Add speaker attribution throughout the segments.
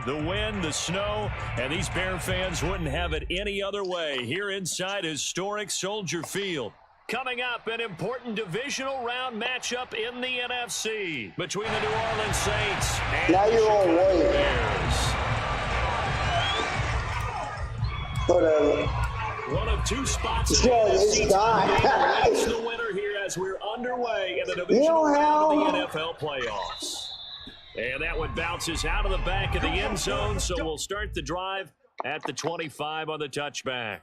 Speaker 1: The wind, the snow, and these Bear fans wouldn't have it any other way here inside historic Soldier Field. Coming up, an important divisional round matchup in the NFC between the New Orleans Saints and
Speaker 2: now you're on
Speaker 1: the Bears.
Speaker 2: Whatever.
Speaker 1: One of two spots.
Speaker 2: It's
Speaker 1: the winner here as we're underway in the divisional round of the NFL playoffs. And that one bounces out of the back of the end zone, so we'll start the drive at the 25 on the touchback.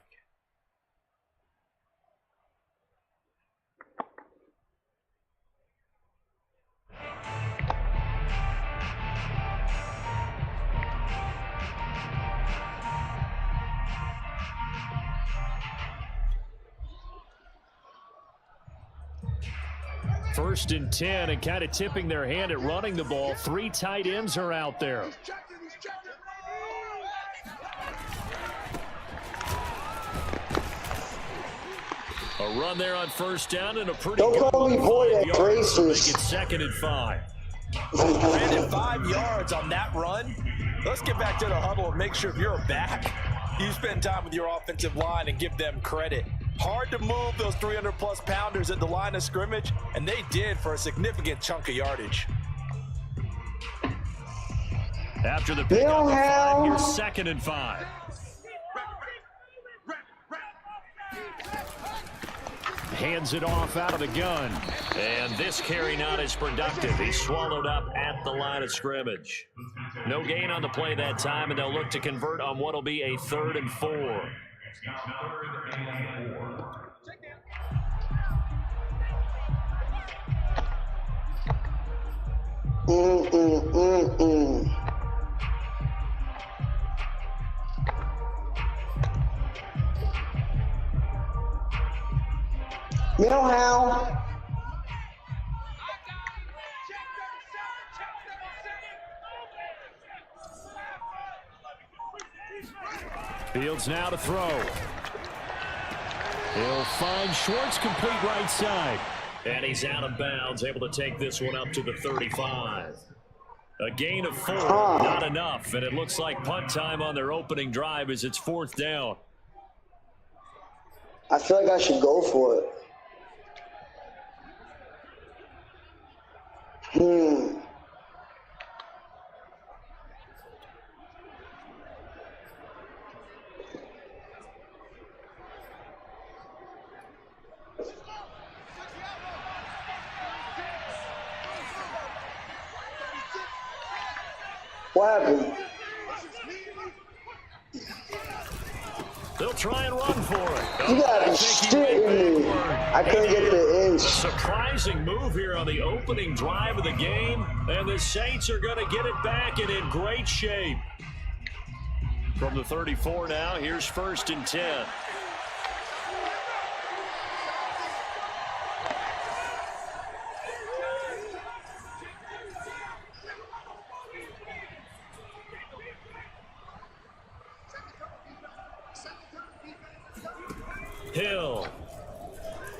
Speaker 1: First and 10, and kind of tipping their hand at running the ball. Three tight ends are out there. A run there on first down and a pretty
Speaker 2: Don't
Speaker 1: good
Speaker 2: call me boy at braces.
Speaker 1: Make it 2nd and 5.
Speaker 3: Brandon, 5 yards on that run. Let's get back to the huddle and make sure if you're a back, you spend time with your offensive line and give them credit. Hard to move those 300-plus pounders at the line of scrimmage, and they did for a significant chunk of yardage.
Speaker 1: After the pick up the 5, here's 2nd and 5. Hands it off out of the gun. And this carry not as productive. He's swallowed up at the line of scrimmage. No gain on the play that time, and they'll look to convert on what will be a 3rd and 4.
Speaker 2: Millhouse.
Speaker 1: Fields now to throw. He'll find Schwartz, complete right side. And he's out of bounds, able to take this one up to the 35. A gain of 4, not enough. And it looks like punt time on their opening drive as it's 4th down.
Speaker 2: I feel like I should go for it. What happened?
Speaker 1: They'll try and run for it.
Speaker 2: You gotta be shitting me. I couldn't get the inch.
Speaker 1: Surprising move here on the opening drive of the game. And the Saints are going to get it back and in great shape. From the 34 now, here's 1st and 10.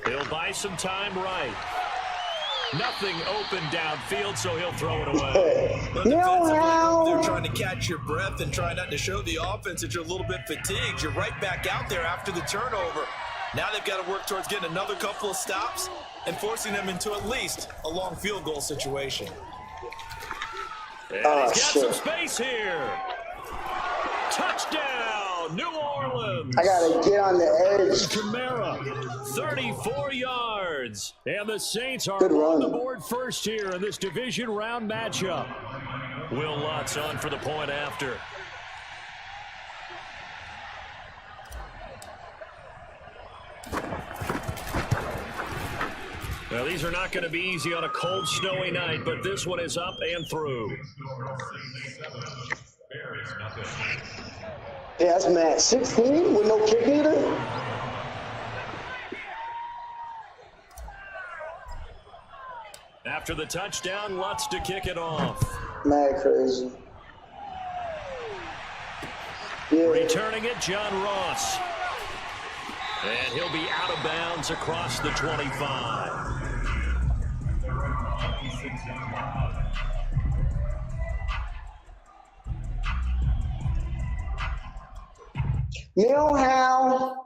Speaker 1: He'll buy some time right. Nothing open downfield, so he'll throw it away.
Speaker 3: But defensively, they're trying to catch your breath and try not to show the offense that you're a little bit fatigued. You're right back out there after the turnover. Now they've got to work towards getting another couple of stops and forcing them into at least a long field goal situation.
Speaker 1: And he's got some space here. Touchdown, New Orleans.
Speaker 2: I gotta get on the edge.
Speaker 1: Kamara, 34 yards. And the Saints are on the board first here in this division round matchup. Will Lutz on for the point after. Now, these are not going to be easy on a cold, snowy night, but this one is up and through.
Speaker 2: Yeah, that's mad. 16 with no kick either?
Speaker 1: After the touchdown, Lutz to kick it off.
Speaker 2: Mad crazy. Yeah.
Speaker 1: Returning it, John Ross. And he'll be out of bounds across the 25.
Speaker 2: Millhouse.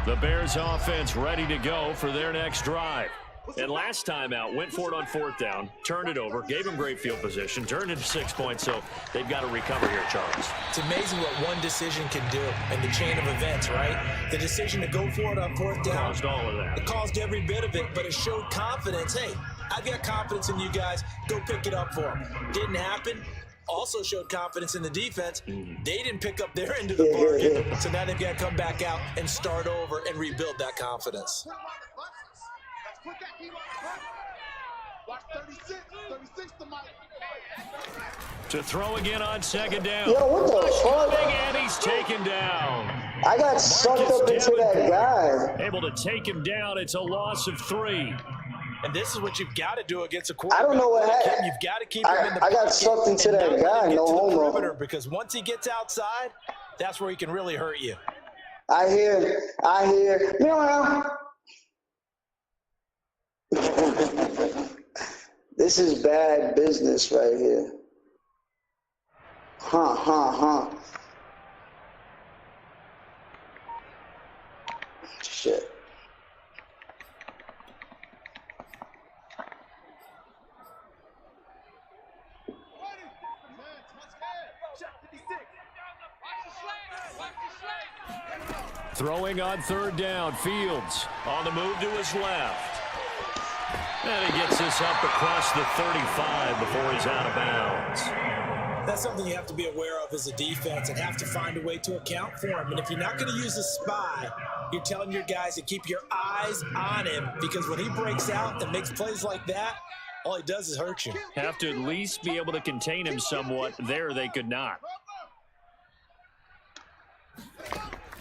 Speaker 1: The Bears offense ready to go for their next drive. And last time out, went for it on 4th down, turned it over, gave them great field position, turned into 6 points, so they've got to recover here, Charles.
Speaker 3: It's amazing what one decision can do in the chain of events, right? The decision to go for it on 4th down.
Speaker 1: Caused all of that.
Speaker 3: It caused every bit of it, but it showed confidence. Hey, I've got confidence in you guys. Go pick it up for them. Didn't happen. Also showed confidence in the defense. They didn't pick up their end of the bargain, so now they've got to come back out and start over and rebuild that confidence.
Speaker 1: To throw again on 2nd down.
Speaker 2: Yo, what the fuck?
Speaker 1: And he's taken down.
Speaker 2: I got sucked up into that guy.
Speaker 1: Able to take him down. It's a loss of 3.
Speaker 3: And this is what you've got to do against a quarterback.
Speaker 2: I don't know what happened.
Speaker 3: You've got to keep him in the
Speaker 2: I got sucked into that guy, no homo.
Speaker 3: Because once he gets outside, that's where he can really hurt you.
Speaker 2: I hear. Millhouse. This is bad business right here. Shit.
Speaker 1: Throwing on 3rd down. Fields on the move to his left. And he gets this up across the 35 before he's out of bounds.
Speaker 3: That's something you have to be aware of as a defense and have to find a way to account for him. And if you're not going to use a spy, you're telling your guys to keep your eyes on him, because when he breaks out and makes plays like that, all he does is hurt you.
Speaker 1: Have to at least be able to contain him somewhat. There they could not.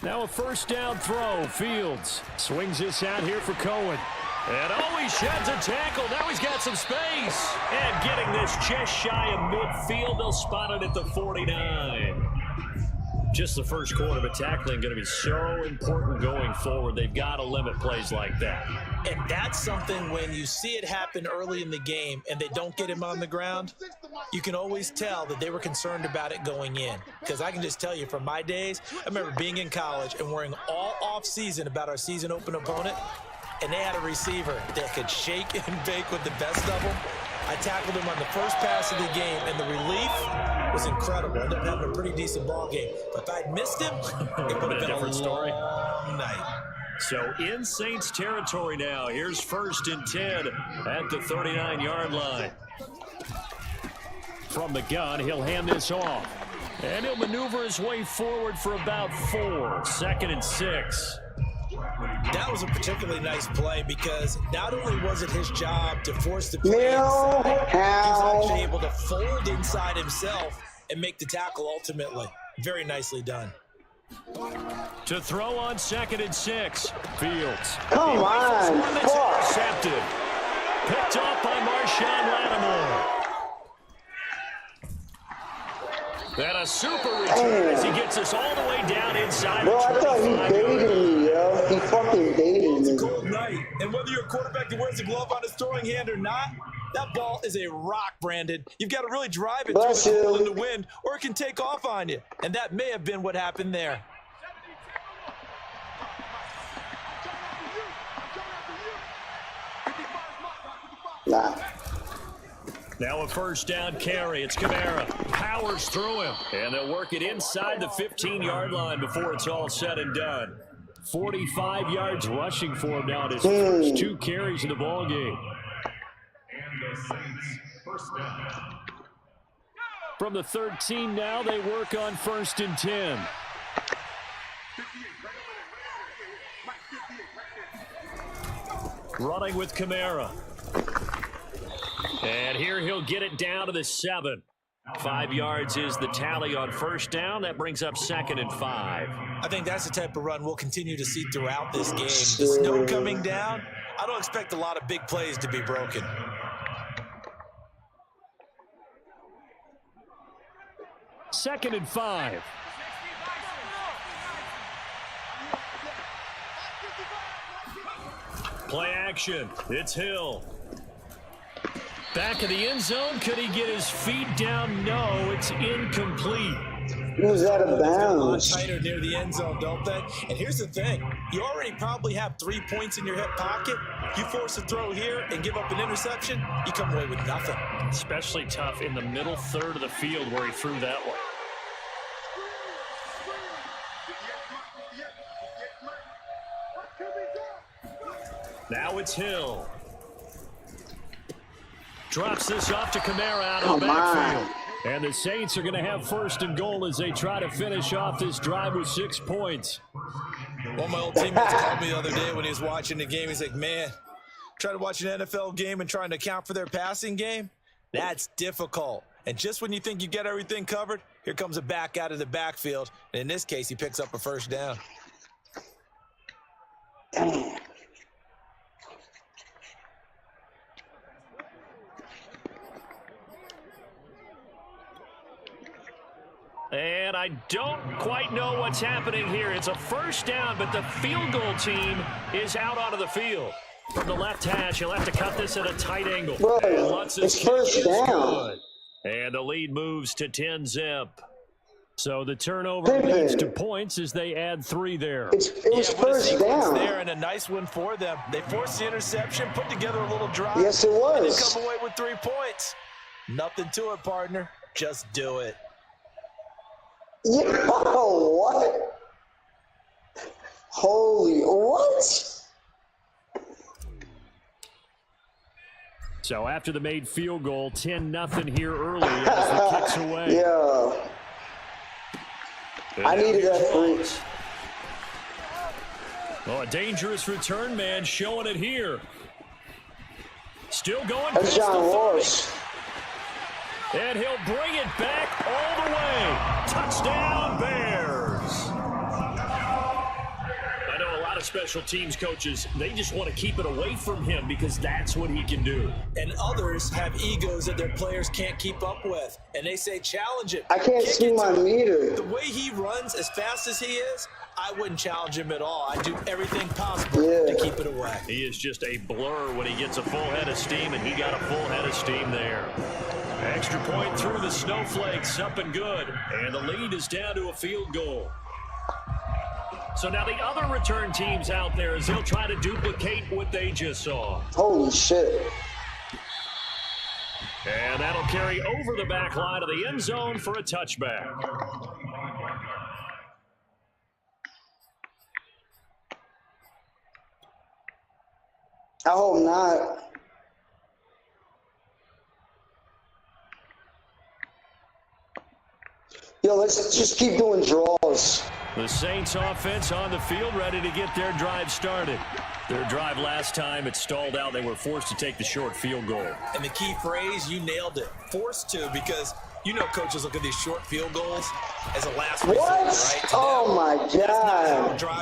Speaker 1: Now a 1st down throw. Fields swings this out here for Cohen. And he sheds a tackle. Now he's got some space. And getting this just shy of midfield. They'll spot it at the 49. Just the first quarter, but tackling going to be so important going forward. They've got to limit plays like that.
Speaker 3: And that's something when you see it happen early in the game and they don't get him on the ground, you can always tell that they were concerned about it going in. Because I can just tell you from my days, I remember being in college and worrying all off season about our season open opponent. And they had a receiver that could shake and bake with the best of them. I tackled him on the first pass of the game, and the relief was incredible. I ended up having a pretty decent ball game. But if I'd missed him, it would have been a different story. Night.
Speaker 1: So in Saints territory now. Here's 1st and 10 at the 39-yard line. From the gun, he'll hand this off. And he'll maneuver his way forward for about 4. 2nd and 6.
Speaker 3: That was a particularly nice play because not only was it his job to force the play inside, he was actually able to fold inside himself and make the tackle ultimately. Very nicely done.
Speaker 1: To throw on 2nd and 6. Fields.
Speaker 2: Come on.
Speaker 1: Intercepted. Picked off by Marshawn Lattimore. And a super return as he gets us all the way down inside.
Speaker 2: Bro, I thought he baited me, yo. He fucking baited me.
Speaker 3: It's a cold night. And whether you're a quarterback that wears a glove on his throwing hand or not, that ball is a rock, Brandon. You've got to really drive it through the wind, or it can take off on you. And that may have been what happened there.
Speaker 2: Nah.
Speaker 1: Now a 1st down carry. It's Kamara. Powers through him. And they'll work it inside the 15-yard line before it's all said and done. 45 yards rushing for him now in his first 2 carries in the ballgame. From the 13 now, they work on 1st and 10. Running with Kamara. And here he'll get it down to the 7. 5 yards is the tally on 1st down. That brings up 2nd and 5.
Speaker 3: I think that's the type of run we'll continue to see throughout this game. The snow coming down, I don't expect a lot of big plays to be broken.
Speaker 1: Second and 5. Play action. It's Hill. Back of the end zone. Could he get his feet down? No, it's incomplete.
Speaker 2: He was out of
Speaker 3: A lot
Speaker 2: bounds.
Speaker 3: tighter near the end zone, don't they? And here's the thing. You already probably have 3 points in your hip pocket. You force a throw here and give up an interception, you come away with nothing.
Speaker 1: Especially tough in the middle third of the field where he threw that one. Now it's Hill. Drops this off to Kamara out of the backfield. And the Saints are going to have first and goal as they try to finish off this drive with 6 points.
Speaker 3: One of my old teammates called me the other day when he was watching the game. He's like, man, trying to watch an NFL game and trying to account for their passing game, that's difficult. And just when you think you get everything covered, here comes a back out of the backfield. And in this case, he picks up a first down.
Speaker 2: Damn.
Speaker 1: And I don't quite know what's happening here. It's a first down, but the field goal team is out onto the field. From the left hash, he'll have to cut this at a tight angle.
Speaker 2: Bro,
Speaker 1: And Lutz's
Speaker 2: it's
Speaker 1: kick
Speaker 2: first
Speaker 1: is
Speaker 2: down.
Speaker 1: good. And the lead moves to 10-zip. So the turnover leads to points as they add 3 there.
Speaker 2: It was
Speaker 3: what a
Speaker 2: first
Speaker 3: sequence
Speaker 2: down.
Speaker 3: there, and a nice one for them. They forced the interception, put together a little drive.
Speaker 2: Yes, it was.
Speaker 3: And then come away with 3 points. Nothing to it, partner. Just do it.
Speaker 2: Yeah, what? Holy, what?
Speaker 1: So after the made field goal, 10-0 here early as the kick's away.
Speaker 2: Yeah. I needed that free.
Speaker 1: Oh, a dangerous return man showing it here. Still going.
Speaker 2: That's John Ross.
Speaker 1: And he'll bring it back all the way. Touchdown, Bears. I know a lot of special teams coaches, they just want to keep it away from him because that's what he can do.
Speaker 3: And others have egos that their players can't keep up with. And they say, challenge it.
Speaker 2: I can't
Speaker 3: Kick
Speaker 2: see
Speaker 3: it
Speaker 2: my
Speaker 3: to him.
Speaker 2: meter.
Speaker 3: The way he runs, as fast as he is, I wouldn't challenge him at all. I'd do everything possible to keep it away.
Speaker 1: He is just a blur when he gets a full head of steam, and he got a full head of steam there. Extra point through the snowflakes, up and good. And the lead is down to a field goal. So now the other return teams out there as they'll try to duplicate what they just saw.
Speaker 2: Holy shit.
Speaker 1: And that'll carry over the back line of the end zone for a touchback.
Speaker 2: I hope not. Yo, let's just keep doing draws.
Speaker 1: The Saints offense on the field ready to get their drive started. Their drive last time, it stalled out. They were forced to take the short field goal.
Speaker 3: And the key phrase, you nailed it. Forced to, because you know coaches look at these short field goals as a last resort,
Speaker 2: What?
Speaker 3: right?
Speaker 2: Oh my God.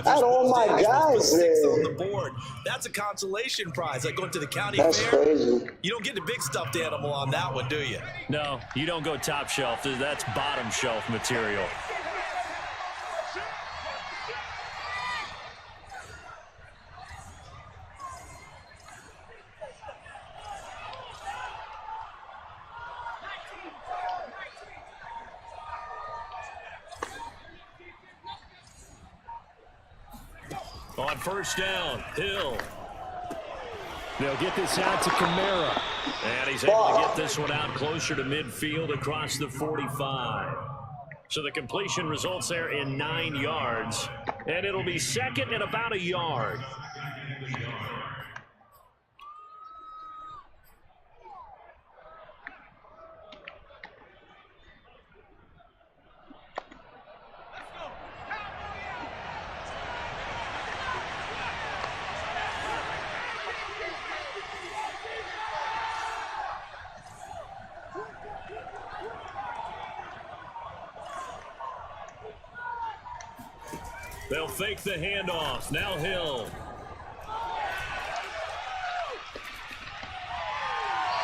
Speaker 2: I had all my guys there.
Speaker 3: On the board. That's a consolation prize, like going to the county
Speaker 2: That's
Speaker 3: fair.
Speaker 2: crazy.
Speaker 3: You don't get the big stuffed animal on that one, do you?
Speaker 1: No, you don't go top shelf. That's bottom shelf material. On first down, Hill. They'll get this out to Kamara. And he's able to get this one out closer to midfield across the 45. So the completion results there in 9 yards. And it'll be second and about a yard. They'll fake the handoff. Now Hill.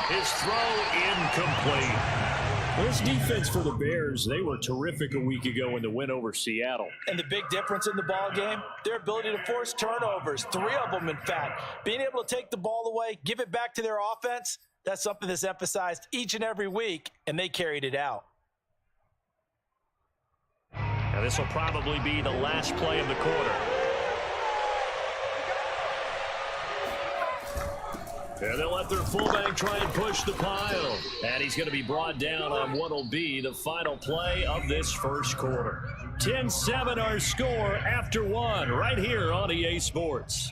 Speaker 1: His throw incomplete. This defense for the Bears, they were terrific a week ago in the win over Seattle.
Speaker 3: And the big difference in the ball game, their ability to force turnovers, 3 of them in fact. Being able to take the ball away, give it back to their offense, That's something that's emphasized each and every week, and they carried it out.
Speaker 1: Now this will probably be the last play of the quarter. And they'll let their fullback try and push the pile. And he's going to be brought down on what will be the final play of this first quarter. 10-7 our score after one right here on EA Sports.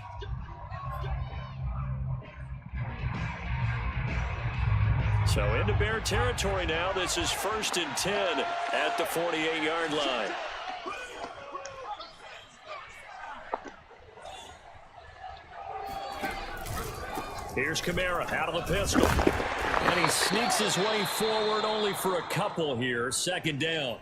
Speaker 1: So into Bear territory now. This is 1st and 10 at the 48-yard line. Here's Kamara out of the pistol. And he sneaks his way forward only for a couple here. 2nd down.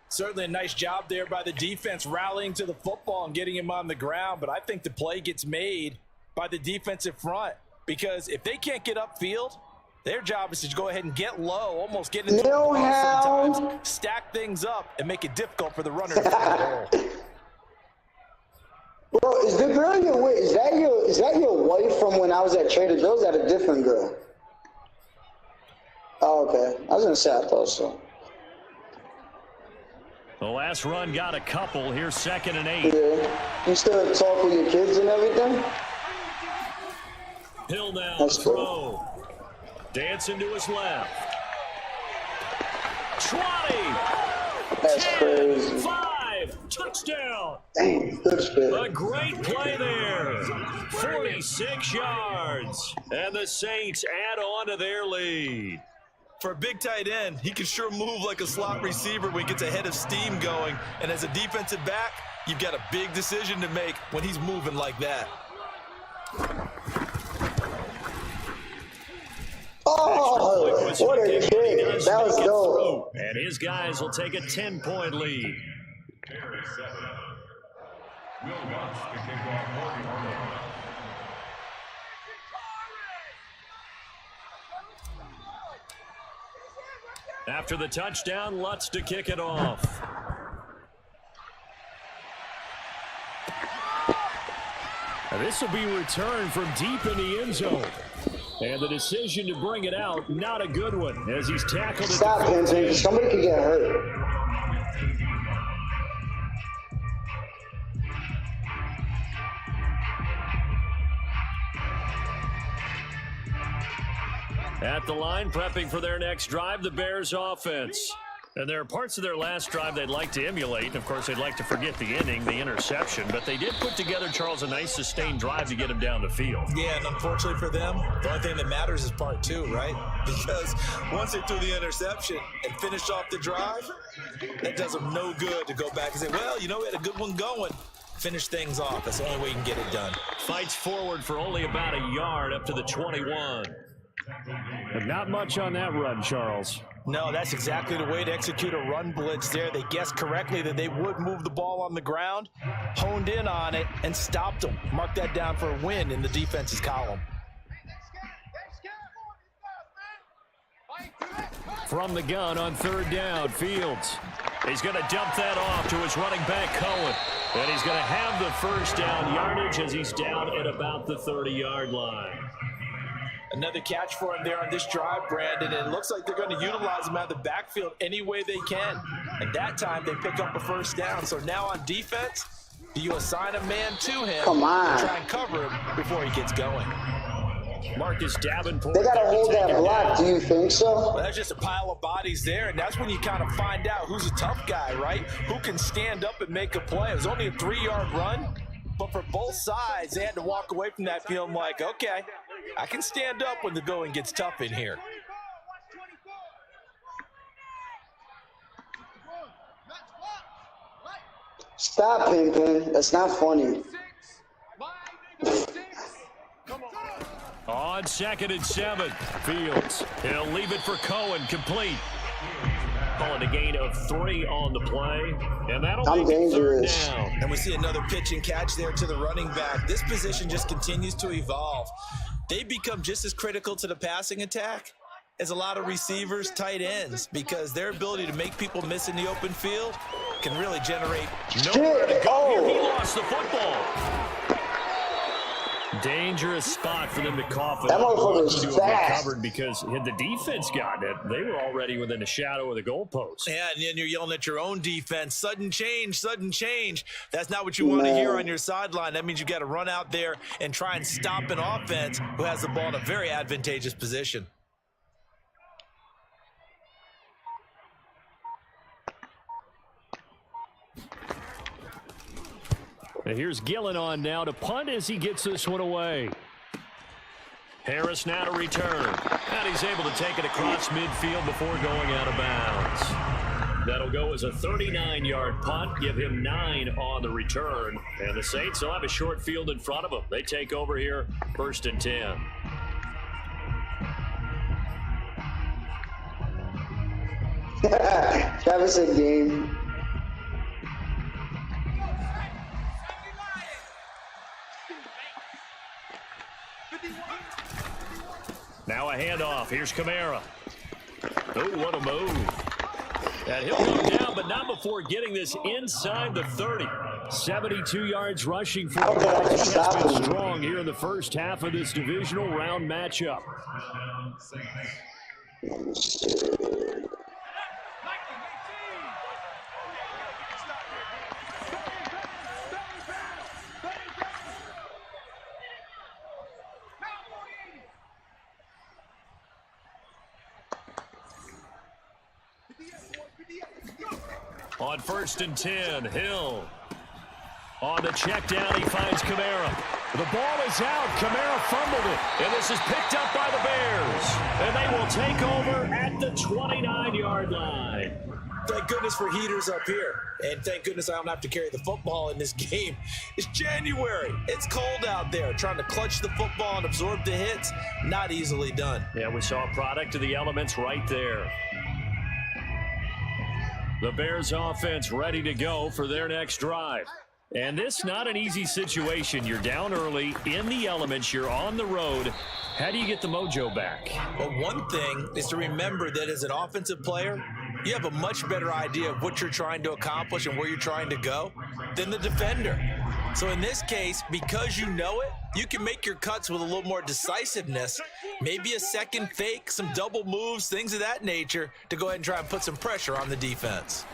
Speaker 3: Certainly a nice job there by the defense rallying to the football and getting him on the ground. But I think the play gets made by the defensive front. Because if they can't get upfield, their job is to go ahead and get low, almost get into the ball sometimes, stack things up, and make it difficult for the runner to find the hole.
Speaker 2: Bro, is the girl you're with, is that your wife from when I was at Trader Joe's? Is that a different girl? Oh, okay. I was going to say, I thought so.
Speaker 1: The last run got a couple. Here's 2nd and 8.
Speaker 2: Yeah. You still talk with your kids and everything?
Speaker 1: Hill now,
Speaker 2: That's
Speaker 1: throw.
Speaker 2: cool.
Speaker 1: Dancing to his left. 20.
Speaker 2: That's
Speaker 1: 10,
Speaker 2: crazy.
Speaker 1: 5. Touchdown.
Speaker 2: Dang, good shit.
Speaker 1: A great play there. 46 yards. And the Saints add on to their lead.
Speaker 3: For a big tight end, he can sure move like a slot receiver when he gets a head of steam going. And as a defensive back, you've got a big decision to make when he's moving like that.
Speaker 2: Oh, what a kick. That was dope.
Speaker 1: And his guys will take a 10-point lead. After the touchdown, Lutz to kick it off. And this will be returned from deep in the end zone. And the decision to bring it out, not a good one, as he's tackled.
Speaker 2: Stop, Vincent. Somebody could get hurt.
Speaker 1: At the line, prepping for their next drive, the Bears offense. And there are parts of their last drive they'd like to emulate. Of course, they'd like to forget the inning, the interception. But they did put together, Charles, a nice sustained drive to get him down the field.
Speaker 3: Yeah, and unfortunately for them, the only thing that matters is part 2, right? Because once they threw the interception and finished off the drive, that does them no good to go back and say, well, you know, we had a good one going. Finish things off. That's the only way you can get it done.
Speaker 1: Fights forward for only about a yard up to the 21. But not much on that run, Charles.
Speaker 3: No, that's exactly the way to execute a run blitz there. They guessed correctly that they would move the ball on the ground, honed in on it, and stopped them. Mark that down for a win in the defense's column.
Speaker 1: From the gun on 3rd down, Fields. He's going to dump that off to his running back, Cohen. And he's going to have the first down yardage as he's down at about the 30-yard line.
Speaker 3: Another catch for him there on this drive, Brandon. And it looks like they're going to utilize him out of the backfield any way they can. And that time they pick up a first down. So now on defense, do you assign a man to him?
Speaker 2: Come on.
Speaker 3: And try and cover him before he gets going?
Speaker 1: Marcus Davenport.
Speaker 2: They got to hold that block. Do you think so?
Speaker 3: Well, that's just a pile of bodies there, and that's when you kind of find out who's a tough guy, right? Who can stand up and make a play. It was only a 3-yard run, but for both sides, they had to walk away from that feeling like, okay, I can stand up when the going gets tough in here.
Speaker 2: Stop, Pimpin. That's not funny.
Speaker 1: On 2nd and 7, Fields. He'll leave it for Cohen, complete. Calling a gain of 3 on the play, and that'll make it 3rd down.
Speaker 3: And we see another pitch and catch there to the running back. This position just continues to evolve. They become just as critical to the passing attack as a lot of receivers, tight ends, because their ability to make people miss in the open field can really generate
Speaker 1: nowhere to go here. He lost the football. Dangerous spot for them to cough it
Speaker 2: That
Speaker 1: up.
Speaker 2: motherfucker's
Speaker 1: To have
Speaker 2: fast.
Speaker 1: recovered because had the defense gotten it, they were already within a shadow of the goalpost.
Speaker 3: Yeah, and then you're yelling at your own defense. Sudden change, sudden change. That's not what you want to hear on your sideline. That means you got to run out there and try and stop an offense who has the ball in a very advantageous position.
Speaker 1: And here's Gillen on now to punt as he gets this one away. Harris now to return. And he's able to take it across midfield before going out of bounds. That'll go as a 39-yard punt, give him 9 on the return. And the Saints will have a short field in front of them. They take over here, 1st and 10.
Speaker 2: Travis a game.
Speaker 1: Now a handoff. Here's Kamara. Oh, what a move. And he'll go down, but not before getting this inside the 30. 72 yards rushing for him. He has been strong here in the first half of this divisional round matchup. On 1st and 10, Hill. On the check down, he finds Kamara. The ball is out. Kamara fumbled it. And this is picked up by the Bears. And they will take over at the 29-yard line.
Speaker 3: Thank goodness for heaters up here. And thank goodness I don't have to carry the football in this game. It's January. It's cold out there. Trying to clutch the football and absorb the hits, not easily done.
Speaker 1: Yeah, we saw a product of the elements right there. The Bears offense ready to go for their next drive. And this not an easy situation. You're down early, in the elements, you're on the road. How do you get the mojo back?
Speaker 3: Well, one thing is to remember that as an offensive player, you have a much better idea of what you're trying to accomplish and where you're trying to go than the defender. So in this case, because you know it, you can make your cuts with a little more decisiveness, maybe a second fake, some double moves, things of that nature, to go ahead and try and put some pressure on the defense.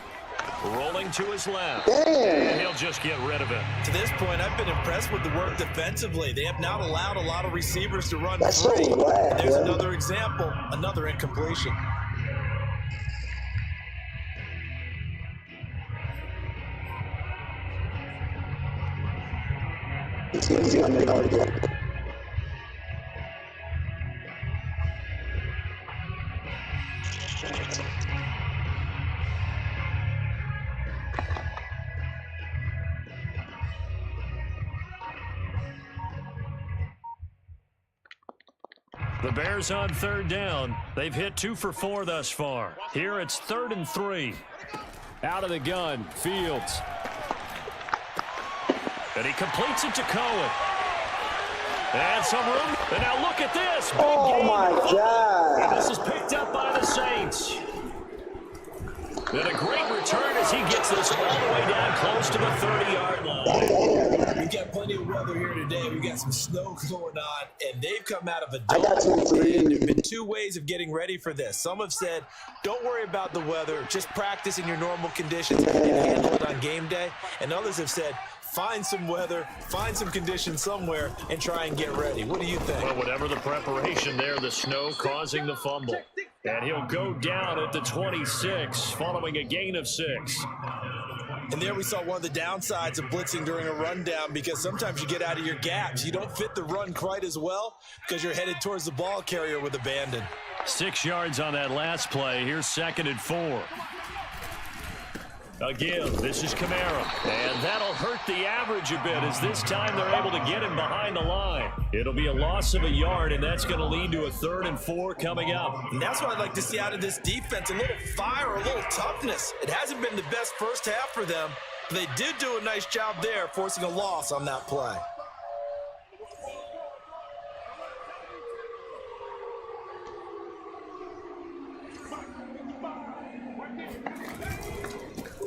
Speaker 1: Rolling to his left.
Speaker 2: Damn.
Speaker 1: And he'll just get rid of it.
Speaker 3: To this point, I've been impressed with the work defensively. They have not allowed a lot of receivers to run
Speaker 2: That's
Speaker 3: free.
Speaker 2: so bad,
Speaker 3: There's
Speaker 2: man.
Speaker 3: another example, another incompletion.
Speaker 2: It's easy on the target.
Speaker 1: The Bears on 3rd down. They've hit 2 for 4 thus far. Here it's 3rd and 3. Out of the gun, Fields. And he completes it to Cohen. And some room. And now look at this. Big
Speaker 2: Oh
Speaker 1: game.
Speaker 2: my God.
Speaker 1: This is picked up by the Saints. And a great return as he gets this all the way down close to the 30-yard line.
Speaker 3: We've got plenty of weather here today. We've got some snow going on, and they've come out of a
Speaker 2: I got some
Speaker 3: There have
Speaker 2: three.
Speaker 3: been 2 ways of getting ready for this. Some have said, don't worry about the weather. Just practice in your normal conditions and handle it on game day. And others have said, find some weather, find some conditions somewhere, and try and get ready. What do you think?
Speaker 1: Well, whatever the preparation there, the snow causing the fumble. And he'll go down at the 26 following a gain of 6.
Speaker 3: And there we saw one of the downsides of blitzing during a rundown, because sometimes you get out of your gaps. You don't fit the run quite as well because you're headed towards the ball carrier with abandon.
Speaker 1: 6 yards on that last play. Here's 2nd and 4. Again, this is Kamara. And that'll hurt the average a bit as this time they're able to get him behind the line. It'll be a loss of a yard, and that's going to lead to a 3rd and 4 coming up.
Speaker 3: And that's what I'd like to see out of this defense, a little fire, a little toughness. It hasn't been the best first half for them, but they did do a nice job there, forcing a loss on that play.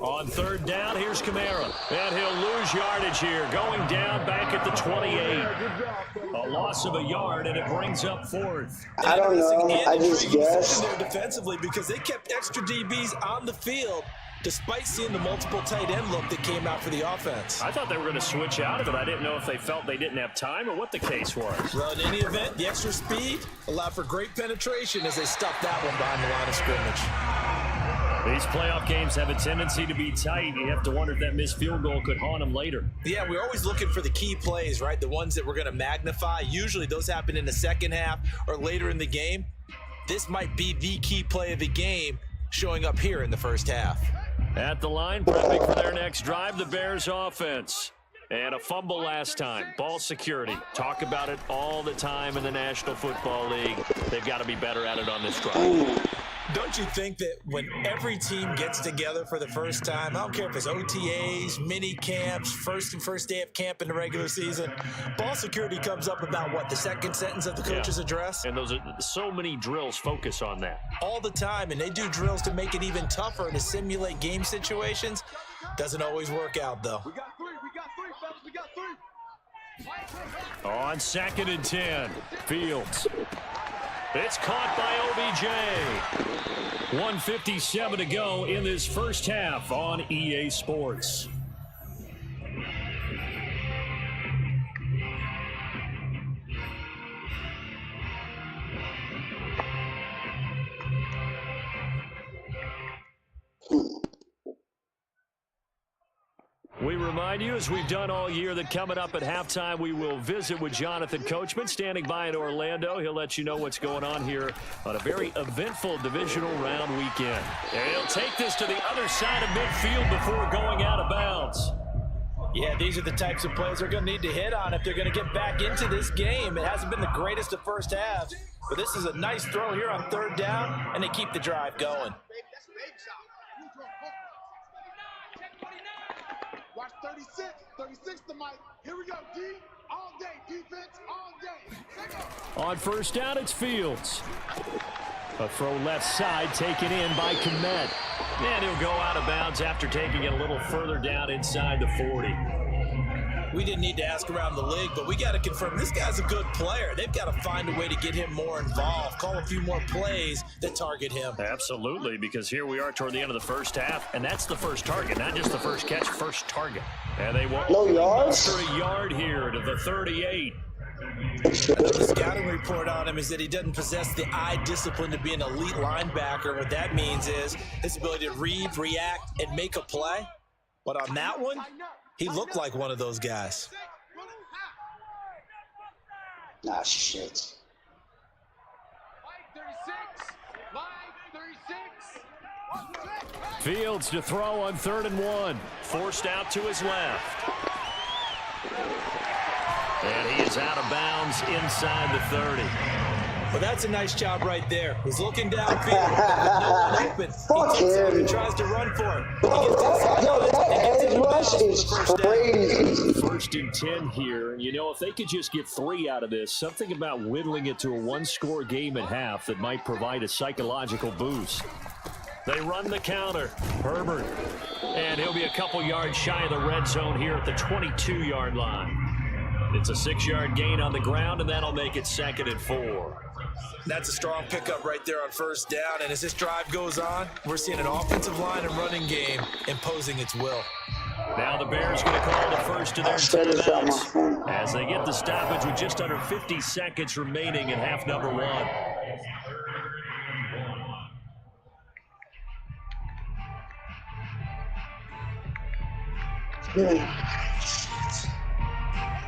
Speaker 1: On third down, here's Kamara. And he'll lose yardage here, going down back at the 28. A loss of a yard, and it brings up fourth.
Speaker 2: I don't know. I just guess.
Speaker 3: There defensively because they kept extra DBs on the field despite seeing the multiple tight end look that came out for the offense.
Speaker 1: I thought they were going to switch out of it. I didn't know if they felt they didn't have time or what the case was.
Speaker 3: Well, in any event, the extra speed allowed for great penetration as they stuffed that one behind the line of scrimmage.
Speaker 1: These playoff games have a tendency to be tight. You have to wonder if that missed field goal could haunt them later.
Speaker 3: Yeah, we're always looking for the key plays, right? The ones that we're going to magnify. Usually those happen in the second half or later in the game. This might be the key play of the game showing up here in the first half.
Speaker 1: At the line, prepping for their next drive, the Bears offense. And a fumble last time. Ball security. Talk about it all the time in the National Football League. They've got to be better at it on this drive.
Speaker 3: Don't you think that when every team gets together for the first time, I don't care if it's OTAs, mini camps, first day of camp in the regular season, ball security comes up about what, the second sentence of the coach's address?
Speaker 1: And those are so many drills focus on that.
Speaker 3: All the time, and they do drills to make it even tougher to simulate game situations. Doesn't always work out, though.
Speaker 4: We got three, fellas, we got three.
Speaker 1: On 2nd and 10, Fields. It's caught by OBJ. 1:57 to go in this first half on EA Sports. We remind you, as we've done all year, that coming up at halftime, we will visit with Jonathan Coachman, standing by in Orlando. He'll let you know what's going on here on a very eventful divisional round weekend. And he'll take this to the other side of midfield before going out of bounds.
Speaker 3: Yeah, these are the types of plays they're going to need to hit on if they're going to get back into this game. It hasn't been the greatest of first halves, but this is a nice throw here on third down, and they keep the drive going.
Speaker 4: Watch 36 the mic. Here we go, D. All day, defense, all day.
Speaker 1: On first down, it's Fields. A throw left side taken in by Kmet. And he'll go out of bounds after taking it a little further down inside the 40.
Speaker 3: We didn't need to ask around the league, but we got to confirm this guy's a good player. They've got to find a way to get him more involved, call a few more plays that target him.
Speaker 1: Absolutely, because here we are toward the end of the first half, and that's the first target, not just the first catch, first target. And they won't muster a yard here to the 38.
Speaker 3: The scouting report on him is that he doesn't possess the eye discipline to be an elite linebacker. What that means is his ability to read, react, and make a play. But on that one, he looked like one of those guys.
Speaker 2: Ah, shit.
Speaker 1: Fields to throw on 3rd and 1. Forced out to his left. And he is out of bounds inside the 30.
Speaker 3: Well, that's a nice job right there. He's looking downfield. No one open. He takes it and tries to run for it.
Speaker 2: That edge rush is crazy.
Speaker 1: 1st and 10 here. You know, if they could just get 3 out of this, something about whittling it to a one-score game at half that might provide a psychological boost. They run the counter. Herbert. And he'll be a couple yards shy of the red zone here at the 22-yard line. It's a 6-yard gain on the ground, and that'll make it 2nd and 4.
Speaker 3: That's a strong pickup right there on first down. And as this drive goes on, we're seeing an offensive line and running game imposing its will.
Speaker 1: Now the Bears going to call the first of their timeouts as they get the stoppage with just under 50 seconds remaining in half number 1.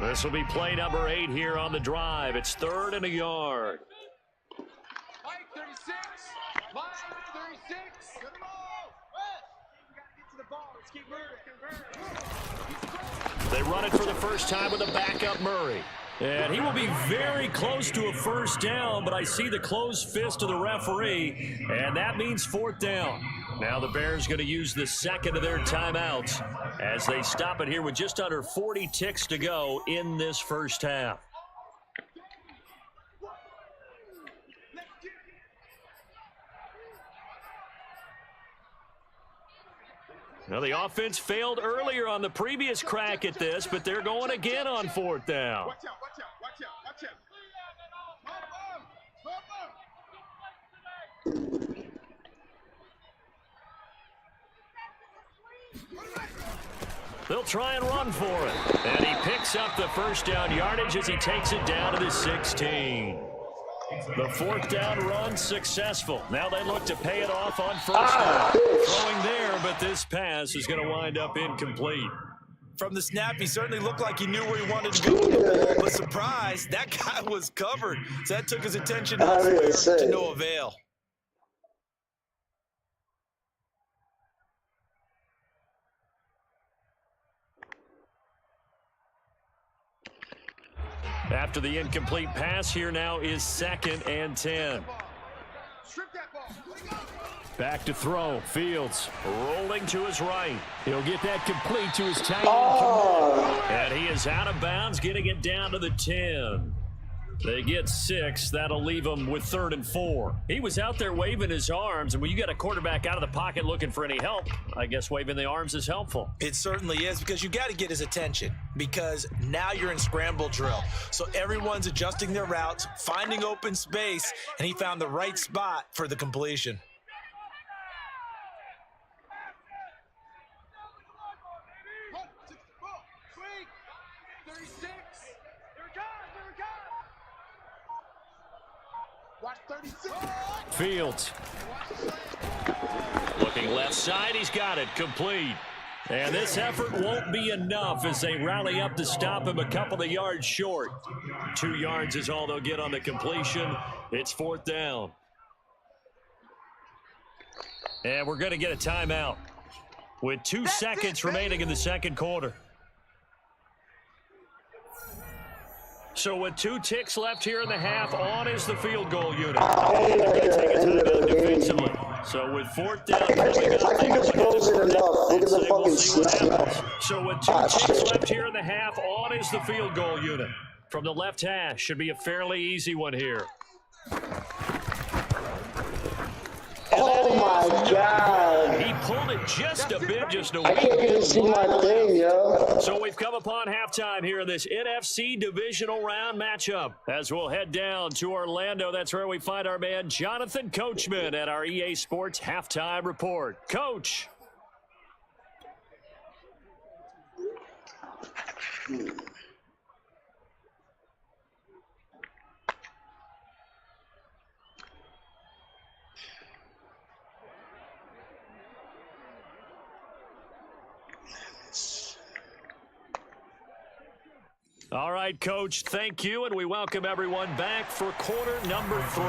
Speaker 1: This will be play number 8 here on the drive. It's 3rd and a yard.
Speaker 4: Mike 36. Mike 36. Good ball. Get to the ball. Let's keep moving.
Speaker 1: They run it for the first time with a backup Murray. And he will be very close to a first down, but I see the closed fist of the referee, and that means 4th down. Now the Bears going to use the second of their timeouts as they stop it here with just under 40 ticks to go in this first half. Now, the offense failed earlier on the previous crack at this, but they're going again on 4th down.
Speaker 4: Watch out, watch out, watch out, watch out.
Speaker 1: They'll try and run for it. And he picks up the first down yardage as he takes it down to the 16. The 4th down run successful. Now they look to pay it off on 1st down. Throwing there, but this pass is going to wind up incomplete.
Speaker 3: From the snap, he certainly looked like he knew where he wanted to go with the ball, but surprise, that guy was covered. So that took his attention elsewhere to no avail.
Speaker 1: After the incomplete pass, here now is 2nd and 10. Back to throw. Fields rolling to his right. He'll get that complete to his tight end. And he is out of bounds, getting it down to the 10. They get 6. That'll leave him with 3rd and 4. He was out there waving his arms, and when you got a quarterback out of the pocket looking for any help, I guess waving the arms is helpful.
Speaker 3: It certainly is, because you got to get his attention, because now you're in scramble drill. So everyone's adjusting their routes, finding open space, and he found the right spot for the completion.
Speaker 1: Fields. Looking left side, he's got it, complete. And this effort won't be enough as they rally up to stop him a couple of yards short. 2 yards is all they'll get on the completion. It's 4th down. And we're going to get a timeout with 2 seconds remaining in the 2nd quarter. So with 2 ticks left here in the half, on is the field goal unit. And they're going to take a timeout defensively. So with 4th down coming up,
Speaker 2: I think it's closing enough. Look at the fucking snap.
Speaker 1: So with 2 ticks left here in the half, on is the field goal unit. From the left hash, should be a fairly easy one here.
Speaker 2: Oh my God.
Speaker 1: He pulled it just a bit, just a
Speaker 2: I can't even see my thing, yo.
Speaker 1: So we've come upon halftime here in this NFC divisional round matchup. As we'll head down to Orlando, that's where we find our man Jonathan Coachman at our EA Sports Halftime Report. Coach. All right, Coach, thank you, and we welcome everyone back for quarter number 3.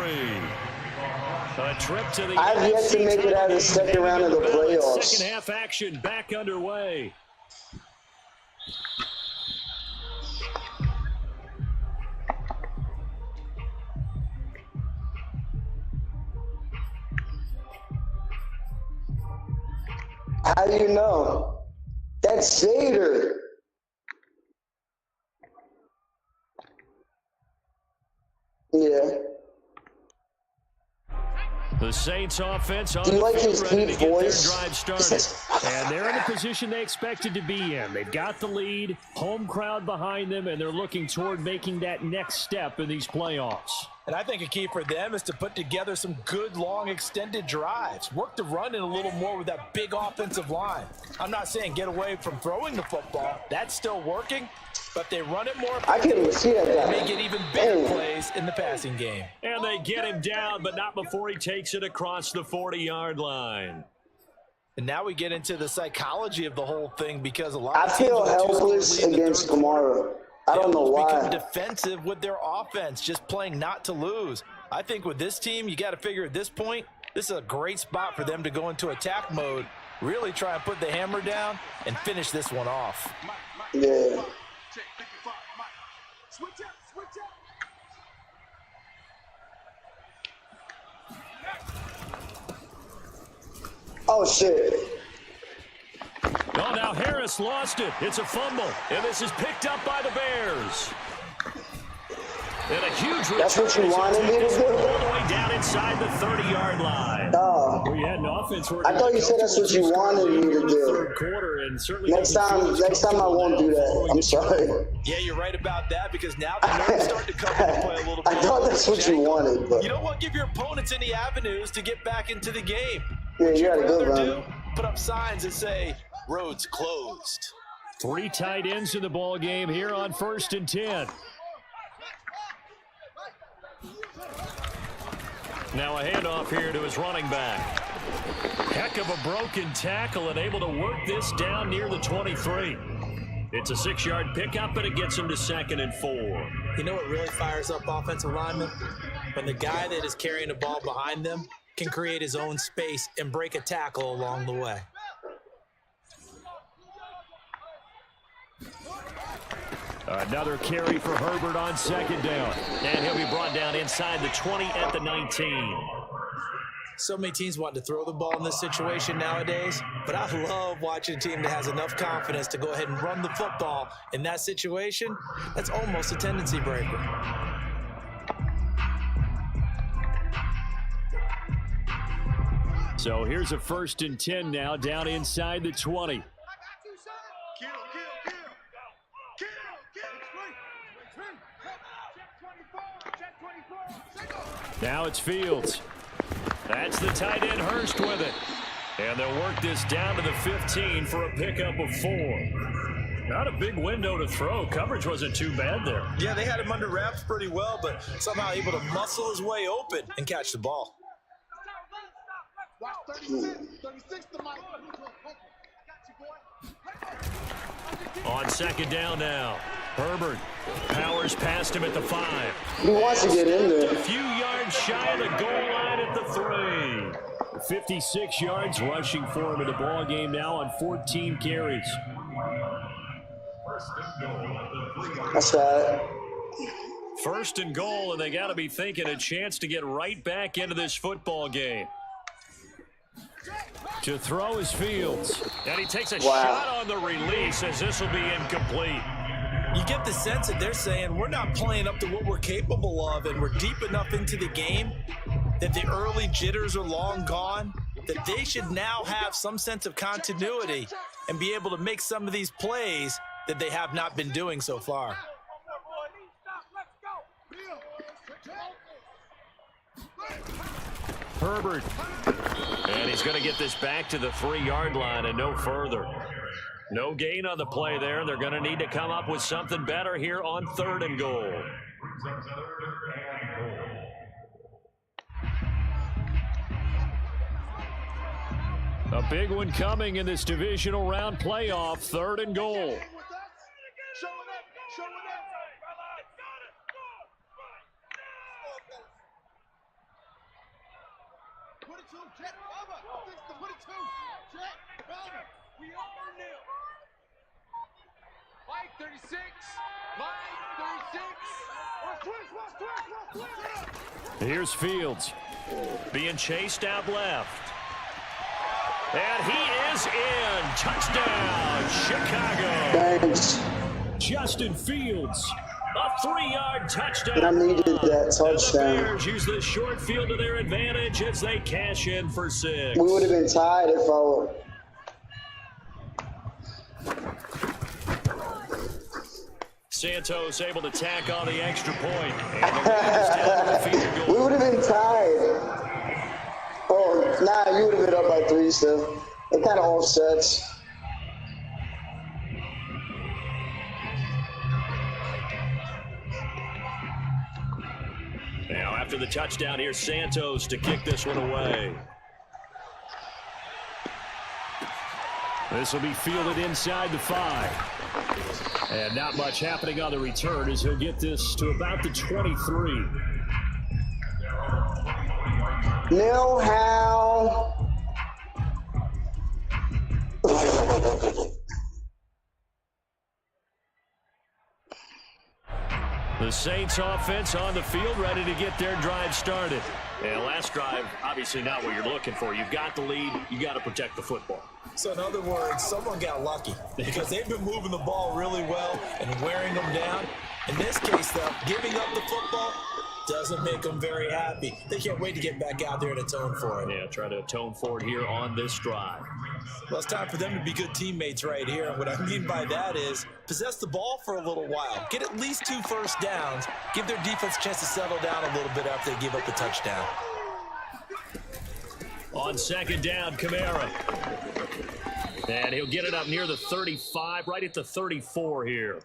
Speaker 1: A trip to the
Speaker 2: I've yet to make it out of the 2nd round of the playoffs.
Speaker 1: Second half action back underway.
Speaker 2: How do you know? That's Sater. Yeah.
Speaker 1: The Saints offense on
Speaker 2: Do you like his
Speaker 1: ready
Speaker 2: deep
Speaker 1: to get
Speaker 2: voice?
Speaker 1: their drive started. And they're in the position they expected to be in. They've got the lead, home crowd behind them, and they're looking toward making that next step in these playoffs.
Speaker 3: And I think a key for them is to put together some good, long, extended drives. Work the run in a little more with that big offensive line. I'm not saying get away from throwing the football. That's still working. But they run it more.
Speaker 2: I can't even see that guy.
Speaker 3: They get even bigger plays in the passing game.
Speaker 1: And they get him down, but not before he takes it across the 40-yard line.
Speaker 3: And now we get into the psychology of the whole thing, because a lot
Speaker 2: I
Speaker 3: of teams
Speaker 2: feel helpless against Kamara. I don't know why.
Speaker 3: Become defensive with their offense, just playing not to lose. I think with this team, you got to figure at this point, this is a great spot for them to go into attack mode, really try and put the hammer down and finish this one off.
Speaker 2: Yeah.
Speaker 4: Switch up, switch up.
Speaker 2: Oh, shit.
Speaker 1: Oh, now Harris lost it. It's a fumble, and this is picked up by the Bears. And a huge return.
Speaker 2: That's what you wanted me to do?
Speaker 1: All the way down inside the 30-yard line.
Speaker 2: Oh.
Speaker 1: Well, you had an offense
Speaker 2: I thought you said that's what you wanted me to do.
Speaker 1: Third quarter, and certainly
Speaker 2: Next time I won't do that. I'm sorry.
Speaker 3: Yeah, you're right about that because now the nerves start to come into play a little bit.
Speaker 2: I thought that's what you wanted, but
Speaker 3: you don't want to give your opponents any avenues to get back into the game.
Speaker 2: yeah, you gotta go,
Speaker 3: Rather do
Speaker 2: man.
Speaker 3: put up signs that say roads closed.
Speaker 1: 3 tight ends in the ball game here on 1st and 10. Now a handoff here to his running back. Heck of a broken tackle and able to work this down near the 23. It's a 6-yard pickup, but it gets him to 2nd and 4.
Speaker 5: You know what really fires up offensive linemen? When the guy that is carrying the ball behind them can create his own space and break a tackle along the way.
Speaker 1: Another carry for Herbert on 2nd down. And he'll be brought down inside the 20 at the 19.
Speaker 5: So many teams want to throw the ball in this situation nowadays, but I love watching a team that has enough confidence to go ahead and run the football in that situation. That's almost a tendency breaker.
Speaker 1: So here's a 1st and 10 now, down inside the 20. Now it's Fields. That's the tight end Hurst with it. And they'll work this down to the 15 for a pickup of 4. Not a big window to throw. Coverage wasn't too bad there.
Speaker 3: Yeah, they had him under wraps pretty well, but somehow able to muscle his way open and catch the ball.
Speaker 4: Watch 36 to Mike.
Speaker 1: On 2nd down now. Herbert powers past him at the 5.
Speaker 2: He wants to get in there.
Speaker 1: A few yards shy of the goal line at the 3. 56 yards rushing for him in the ball game now on 14 carries.
Speaker 2: That's right.
Speaker 1: 1st and goal, and they got to be thinking a chance to get right back into this football game. To throw is Fields. And he takes a shot on the release as this will be incomplete.
Speaker 5: You get the sense that they're saying we're not playing up to what we're capable of, and we're deep enough into the game that the early jitters are long gone, that they should now have some sense of continuity and be able to make some of these plays that they have not been doing so far.
Speaker 1: Herbert. And he's going to get this back to the 3-yard line and no further. No gain on the play there. They're going to need to come up with something better here on 3rd and goal. A big one coming in this divisional round playoff. 3rd and goal.
Speaker 4: Mike 36. Mike 36.
Speaker 1: Here's Fields being chased out left. And he is in. Touchdown, Chicago.
Speaker 2: Thanks.
Speaker 1: Justin Fields, a 3-yard touchdown.
Speaker 2: I needed that
Speaker 1: And the
Speaker 2: touchdown.
Speaker 1: Bears use this short field to their advantage as they cash in for 6.
Speaker 2: We would have been tied if I would.
Speaker 1: Santos able to tack on the extra point. And the Rams down to the field
Speaker 2: We
Speaker 1: goal.
Speaker 2: would have been tied. Oh, nah, you would have been up by 3 still. It kind of offsets.
Speaker 1: Now after the touchdown, here's Santos to kick this one away. This will be fielded inside the 5. And not much happening on the return as he'll get this to about the 23.
Speaker 2: Nil how.
Speaker 1: The Saints offense on the field ready to get their drive started. And last drive, obviously not what you're looking for. You've got the lead. You got to protect the football.
Speaker 5: So in other words, someone got lucky because they've been moving the ball really well and wearing them down. In this case, though, giving up the football Doesn't make them very happy. They can't wait to get back out there and atone for it.
Speaker 1: Yeah, try to atone for it here on this drive.
Speaker 5: Well, it's time for them to be good teammates right here. And what I mean by that is possess the ball for a little while. Get at least 2 first downs. Give their defense a chance to settle down a little bit after they give up the touchdown.
Speaker 1: On second down, Kamara. And he'll get it up near the 35, right at the 34 here.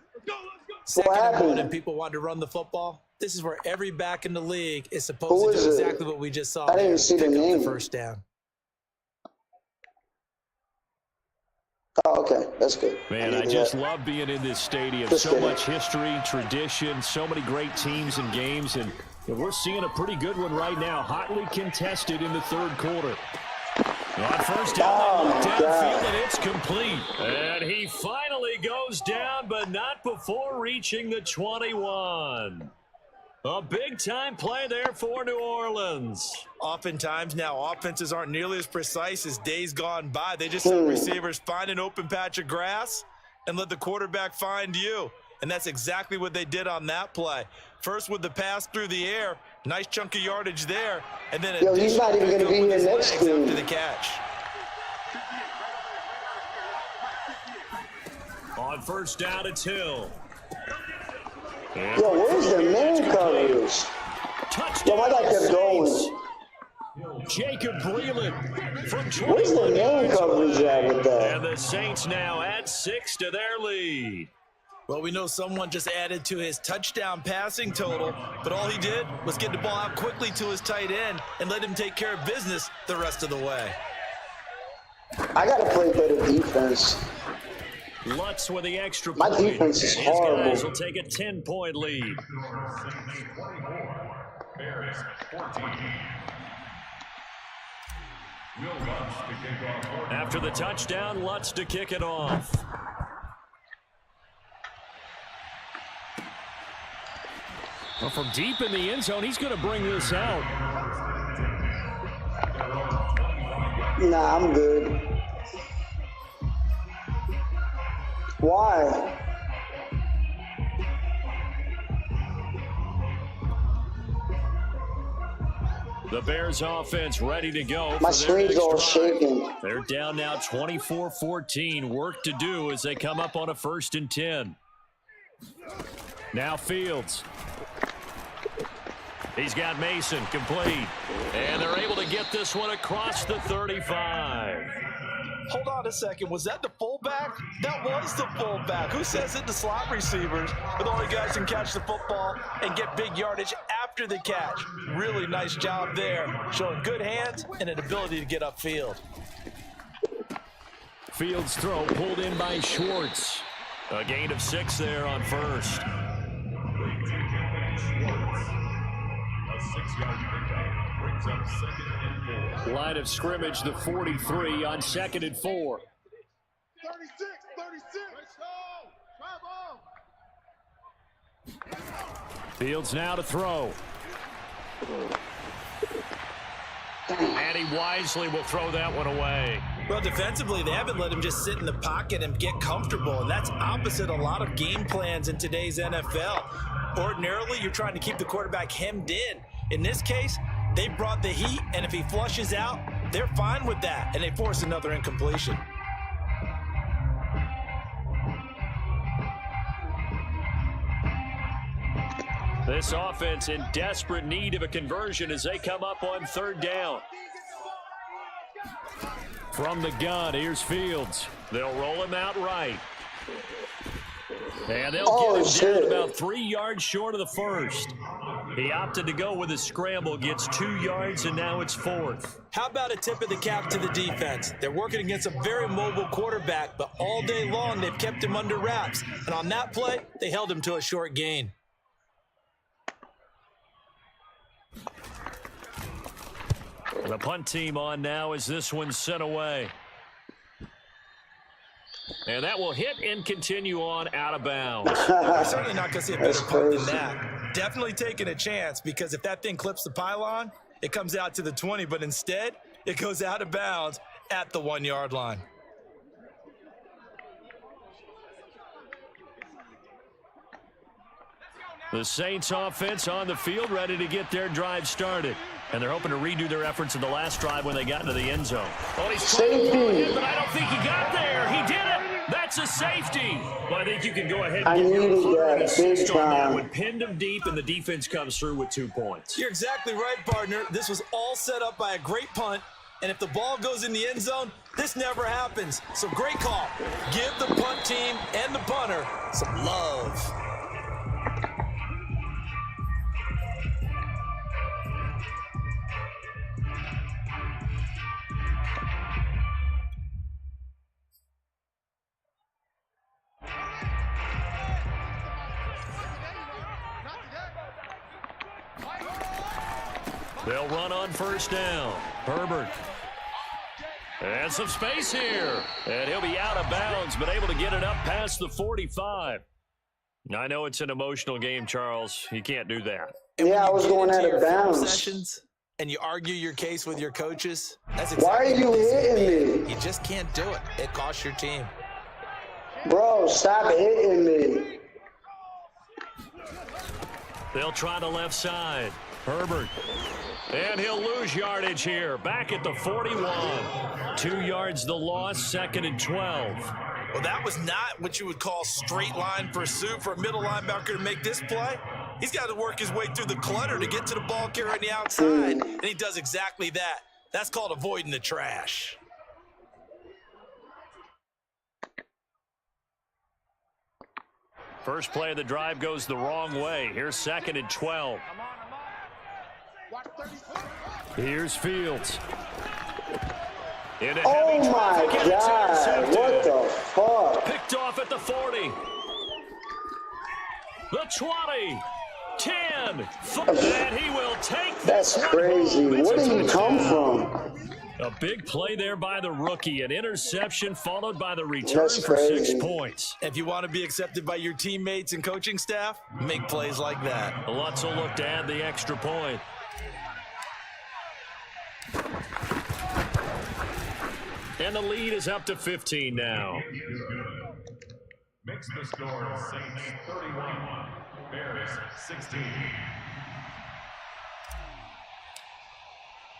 Speaker 5: Second and 1 and people want to run the football. This is where every back in the league is supposed to do exactly what we just saw.
Speaker 2: I didn't see the name.
Speaker 5: The first down.
Speaker 2: Oh, okay. That's good.
Speaker 1: Man, I just love being in this stadium. So much history, tradition, so many great teams and games, and we're seeing a pretty good one right now. Hotly contested in the third quarter. On first down, downfield, and it's complete. And he finally goes down, but not before reaching the 21. A big-time play there for New Orleans.
Speaker 5: Oftentimes now, offenses aren't nearly as precise as days gone by. They just let receivers find an open patch of grass and let the quarterback find you. And that's exactly what they did on that play. First with the pass through the air, nice chunk of yardage there, and then
Speaker 2: he's not even going to be here next
Speaker 5: after the catch.
Speaker 1: On first down, it's Hill.
Speaker 2: Yo, where's the man coverage? Yo, my guy kept going.
Speaker 1: Jacob Breeland from 20.
Speaker 2: Where's the man coverage at with that?
Speaker 1: And the Saints now add 6 to their lead.
Speaker 5: Well, we know someone just added to his touchdown passing total, but all he did was get the ball out quickly to his tight end and let him take care of business the rest of the way.
Speaker 2: I got to play better defense.
Speaker 1: Lutz with the extra
Speaker 2: point. My defense is horrible.
Speaker 1: His guys will take a 10-point lead. After the touchdown, Lutz to kick it off. Well, from deep in the end zone, he's going to bring this out.
Speaker 2: Nah, I'm good. Why?
Speaker 1: The Bears offense ready to go.
Speaker 2: My screen's all shaking.
Speaker 1: They're down now 24-14. Work to do as they come up on a 1st and 10. Now Fields. He's got Mason complete. And they're able to get this one across the 35.
Speaker 5: Hold on a second. Was that the fullback? That was the fullback. Who says it? The slot receivers. But all you guys can catch the football and get big yardage after the catch. Really nice job there. Showing good hands and an ability to get upfield.
Speaker 1: Fields throw pulled in by Schwartz. A gain of 6 there on first. A 6-yard pickup brings up 2nd and 4. Line of scrimmage, the 43 on 2nd and 4.
Speaker 4: 36.
Speaker 1: Fields now to throw. And he wisely will throw that one away.
Speaker 5: Well, defensively, they haven't let him just sit in the pocket and get comfortable, and that's opposite a lot of game plans in today's NFL. Ordinarily, you're trying to keep the quarterback hemmed in. In this case, they brought the heat, and if he flushes out, they're fine with that, and they force another incompletion.
Speaker 1: This offense in desperate need of a conversion as they come up on 3rd down. From the gun, here's Fields. They'll roll him out right. And they'll get him down about 3 yards short of the first. He opted to go with a scramble, gets 2 yards, and now it's 4th.
Speaker 5: How about a tip of the cap to the defense? They're working against a very mobile quarterback, but all day long they've kept him under wraps. And on that play, they held him to a short gain.
Speaker 1: The punt team on now as this one's sent away. And that will hit and continue on out of bounds.
Speaker 5: We're certainly not going to see a better punt than that. Definitely taking a chance, because if that thing clips the pylon, it comes out to the 20, but instead it goes out of bounds at the 1-yard line.
Speaker 1: The Saints offense on the field, ready to get their drive started. And they're hoping to redo their efforts in the last drive when they got into the end zone. Oh, he's
Speaker 2: safety.
Speaker 1: But I don't think he got there. He did it. That's a safety. Well, I think you can go ahead and
Speaker 2: I needed that big time.
Speaker 1: Would pinned him deep, and the defense comes through with 2 points.
Speaker 5: You're exactly right, partner. This was all set up by a great punt. And if the ball goes in the end zone, this never happens. So great call. Give the punt team and the punter some love.
Speaker 1: They'll run on first down. Herbert. And some space here. And he'll be out of bounds, but able to get it up past the 45. I know it's an emotional game, Charles. You can't do that.
Speaker 2: Yeah, I was going out of bounds.
Speaker 5: Sessions and you argue your case with your coaches. That's
Speaker 2: exactly. Why are you hitting me?
Speaker 5: You just can't do it. It costs your team.
Speaker 2: Bro, stop hitting me.
Speaker 1: They'll try the left side. Herbert. And he'll lose yardage here. Back at the 41. 2 yards the loss, 2nd and 12.
Speaker 5: Well, that was not what you would call straight line pursuit for a middle linebacker to make this play. He's got to work his way through the clutter to get to the ball carrier on the outside. And he does exactly that. That's called avoiding the trash.
Speaker 1: First play of the drive goes the wrong way. Here's 2nd and 12. Here's Fields.
Speaker 2: Oh my God, what the fuck?
Speaker 1: Picked off at the 40. The 20. 10. And he will take this.
Speaker 2: That's crazy. Where did he come from?
Speaker 1: A big play there by the rookie. An interception followed by the return for 6 points.
Speaker 5: If you want to be accepted by your teammates and coaching staff, make plays like that.
Speaker 1: Lutz will look to add the extra point. And the lead is up to 15 now.
Speaker 6: Makes the score Saints 31, Bears 16.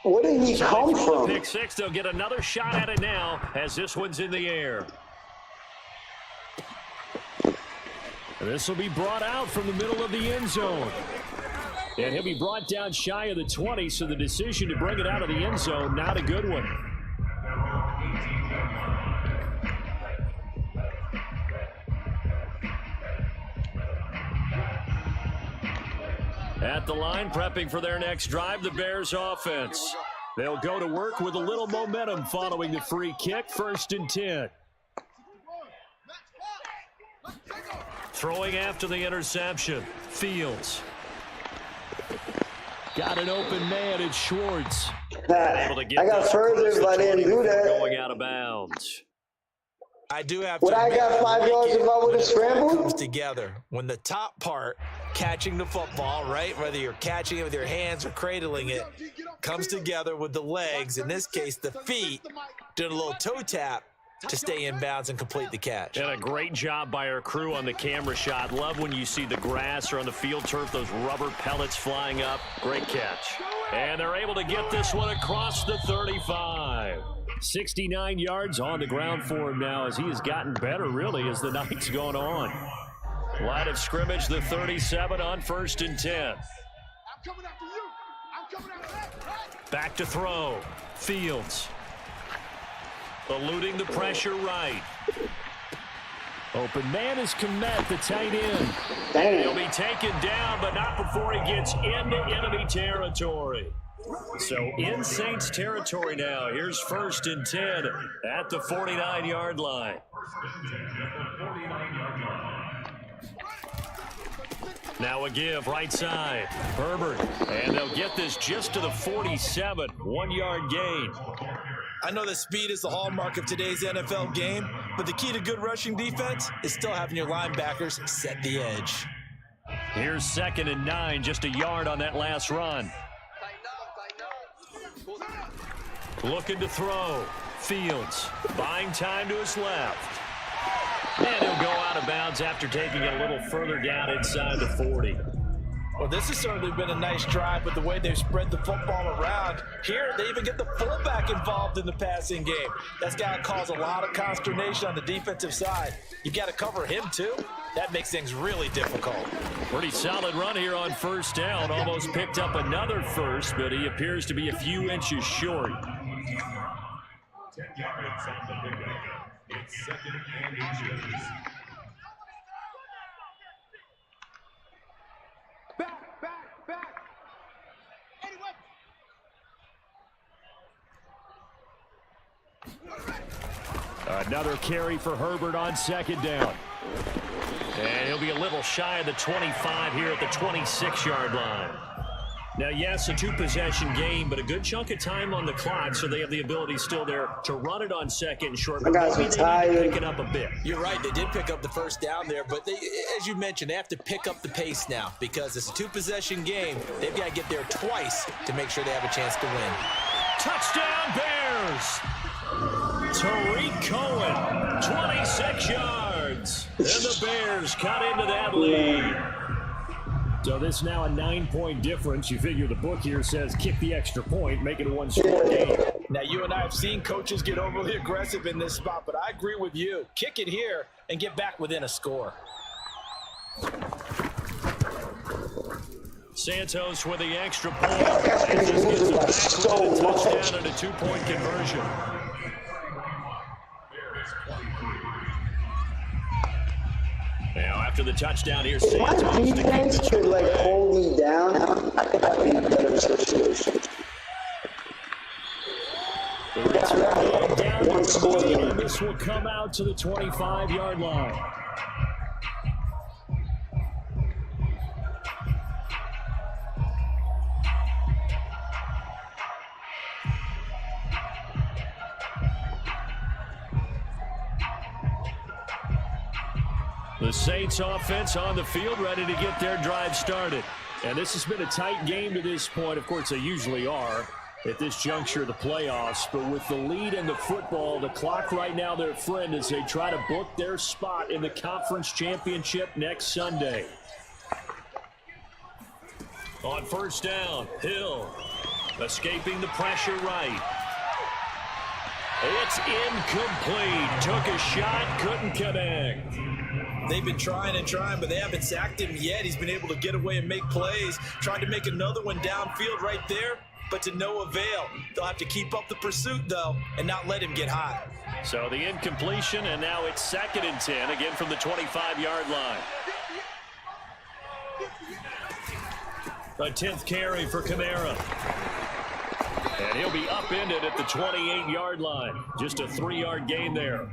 Speaker 2: Where did he come from?
Speaker 1: Pick 6, they'll get another shot at it now as this one's in the air. And this will be brought out from the middle of the end zone. And he'll be brought down shy of the 20, so the decision to bring it out of the end zone, not a good one. At the line, prepping for their next drive, the Bears offense. They'll go to work with a little momentum following the free kick, 1st and 10. Throwing after the interception, Fields. Got an open man, it's Schwartz.
Speaker 2: I got further, but I didn't do that.
Speaker 1: Going out of bounds.
Speaker 5: I do have
Speaker 2: Would
Speaker 5: to
Speaker 2: I got 5 yards if I would have scrambled?
Speaker 5: Comes together when the top part, catching the football, right? Whether you're catching it with your hands or cradling it, comes together with the legs. In this case, the feet, did a little toe tap to stay in bounds and complete the catch.
Speaker 1: And a great job by our crew on the camera shot. Love when you see the grass or on the field turf, those rubber pellets flying up. Great catch. And they're able to get this one across the 35. 69 yards on the ground for him now as he has gotten better, really, as the night's gone on. Line of scrimmage, the 37 on 1st and 10. Back to throw. Fields. Eluding the pressure right. Open man is Kmet, the tight end. And he'll be taken down, but not before he gets into enemy territory. So in Saints territory now. Here's 1st and 10 at the 49-yard line. Now a give, right side. Herbert, and they'll get this just to the 47, 1-yard gain.
Speaker 5: I know that speed is the hallmark of today's NFL game, but the key to good rushing defense is still having your linebackers set the edge.
Speaker 1: Here's 2nd and 9, just a yard on that last run. Looking to throw. Fields buying time to his left. And he'll go out of bounds after taking it a little further down inside the 40.
Speaker 5: Well, this has certainly been a nice drive with the way they've spread the football around. Here, they even get the fullback involved in the passing game. That's got to cause a lot of consternation on the defensive side. You got to cover him, too. That makes things really difficult.
Speaker 1: Pretty solid run here on first down. Almost picked up another first, but he appears to be a few inches short.
Speaker 6: 10 yards on the pickup. It's 2nd and inches.
Speaker 4: Back.
Speaker 1: Another carry for Herbert on 2nd down. And he'll be a little shy of the 25 here at the 26-yard line. Now, yes, a 2-possession game, but a good chunk of time on the clock, so they have the ability still there to run it on 2nd and short. But maybe they need to pick it up a bit.
Speaker 5: You're right. They did pick up the first down there, but they, as you mentioned, they have to pick up the pace now because it's a 2-possession game. They've got to get there twice to make sure they have a chance to win.
Speaker 1: Touchdown, Bears! Tariq Cohen, 26 yards. And the Bears cut into that lead. So this is now a 9-point difference. You figure the book here says kick the extra point, make it a 1-score game.
Speaker 5: Now, you and I have seen coaches get overly aggressive in this spot, but I agree with you. Kick it here and get back within a score.
Speaker 1: Santos with the extra point. And just gets it back with a touchdown and a 2-point conversion. Now, after the touchdown here, Santos
Speaker 2: My defense could, like, hold me down. I think I'd be in a better situation. One score game.
Speaker 1: This will come out to the 25-yard line. The Saints offense on the field, ready to get their drive started. And this has been a tight game to this point. Of course, they usually are at this juncture of the playoffs. But with the lead in the football, the clock right now their friend as they try to book their spot in the conference championship next Sunday. On first down, Hill escaping the pressure right. It's incomplete. Took a shot, couldn't connect.
Speaker 5: They've been trying and trying, but they haven't sacked him yet. He's been able to get away and make plays. Tried to make another one downfield right there, but to no avail. They'll have to keep up the pursuit, though, and not let him get hot.
Speaker 1: So the incompletion, and now it's 2nd and 10, again from the 25-yard line. A 10th carry for Kamara. And he'll be upended at the 28-yard line. Just a 3-yard gain there.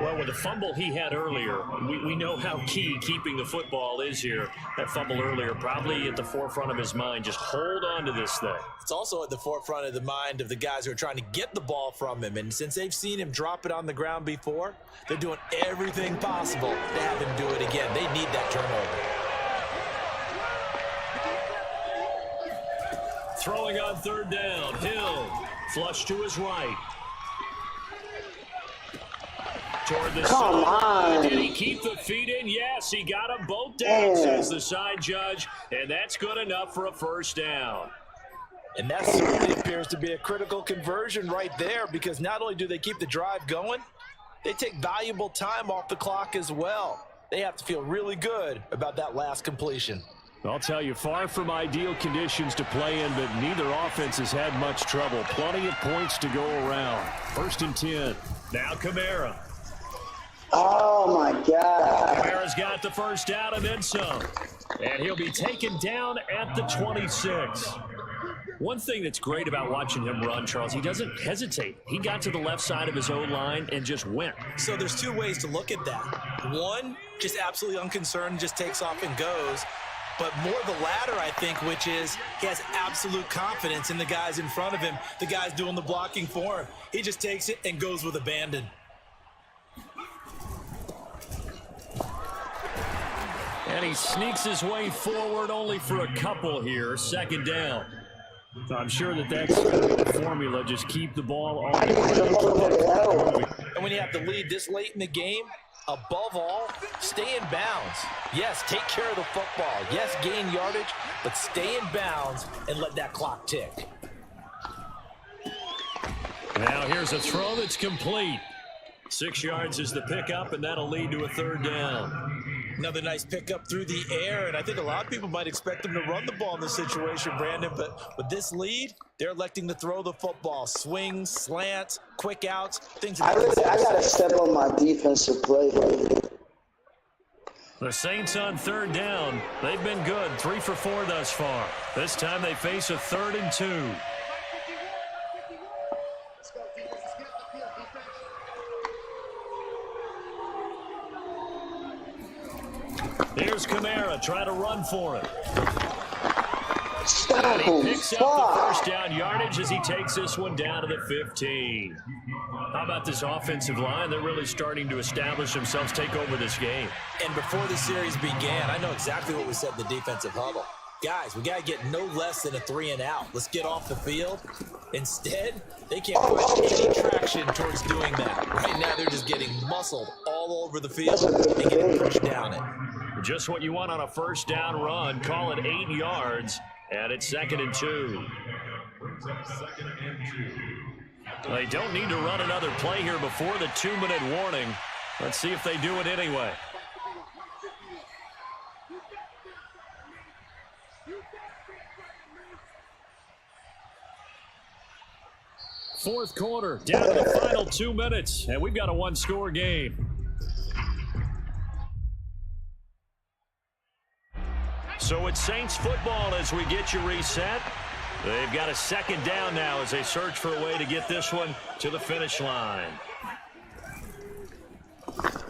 Speaker 1: Well, with the fumble he had earlier, we know how key keeping the football is here. That fumble earlier probably at the forefront of his mind. Just hold on to this thing.
Speaker 5: It's also at the forefront of the mind of the guys who are trying to get the ball from him. And since they've seen him drop it on the ground before, they're doing everything possible to have him do it again. They need that turnover.
Speaker 1: Throwing on 3rd down, Hill flush to his right. Toward the
Speaker 2: Come on.
Speaker 1: Did he keep the feet in? Yes, he got them both down, says the side judge, and that's good enough for a first down.
Speaker 5: And that certainly appears to be a critical conversion right there, because not only do they keep the drive going, they take valuable time off the clock as well. They have to feel really good about that last completion.
Speaker 1: I'll tell you, far from ideal conditions to play in, but neither offense has had much trouble. Plenty of points to go around. 1st and 10. Now Kamara.
Speaker 2: Oh, my God.
Speaker 1: Kamara's got the first down and then some. And he'll be taken down at the 26. One thing that's great about watching him run, Charles, he doesn't hesitate. He got to the left side of his own line and just went.
Speaker 5: So there's 2 ways to look at that. One, just absolutely unconcerned, just takes off and goes. But more the latter, I think, which is he has absolute confidence in the guys in front of him, the guys doing the blocking for him. He just takes it and goes with abandon.
Speaker 1: And he sneaks his way forward only for a couple here. 2nd down. So I'm sure that's the formula. Just keep the ball on.
Speaker 5: And when you have the lead this late in the game, above all, stay in bounds. Yes, take care of the football. Yes, gain yardage, but stay in bounds and let that clock tick.
Speaker 1: Now here's a throw that's complete. 6 yards is the pickup, and that'll lead to a third down.
Speaker 5: Another nice pickup through the air, and I think a lot of people might expect them to run the ball in this situation, Brandon, but with this lead, they're electing to throw the football. Swings, slants, quick outs, things of that
Speaker 2: I got to step on my defensive play.
Speaker 1: The Saints on third down. They've been good, 3 for 4 thus far. This time they face a 3rd and 2. Here's Kamara, try to run for it. And he picks up the first down yardage as he takes this one down to the 15. How about this offensive line? They're really starting to establish themselves, take over this game.
Speaker 5: And before the series began, I know exactly what we said in the defensive huddle. Guys, we got to get no less than a 3 and out. Let's get off the field. Instead, they can't put any traction towards doing that. Right now, they're just getting muscled all over the field and getting pushed down it.
Speaker 1: Just what you want on a first down run. Call it 8 yards, and it's 2nd and 2. They don't need to run another play here before the 2-minute warning. Let's see if they do it anyway. Fourth quarter, down to the final 2 minutes, and we've got a 1-score game. So it's Saints football as we get you reset. They've got a 2nd down now as they search for a way to get this one to the finish line.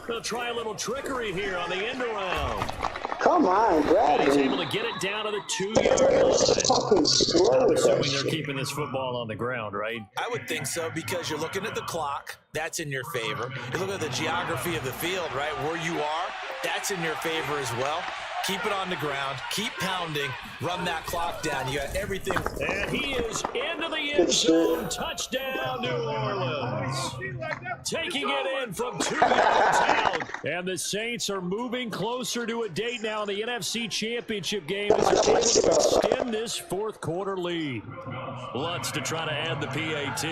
Speaker 1: They'll try a little trickery here on the end around.
Speaker 2: Come on, Bradley.
Speaker 1: He's able to get it down to the 2-yard line.
Speaker 2: Fucking slow.
Speaker 1: Assuming they're keeping this football on the ground, right?
Speaker 5: I would think so because you're looking at the clock. That's in your favor. You look at the geography of the field, right? Where you are, that's in your favor as well. Keep it on the ground. Keep pounding. Run that clock down. You got everything.
Speaker 1: And he is into the end zone. Touchdown, New Orleans. Taking it in from 2 yards out. And the Saints are moving closer to a date now in the NFC Championship game as they're able to extend this fourth quarter lead. Lutz to try to add the PAT.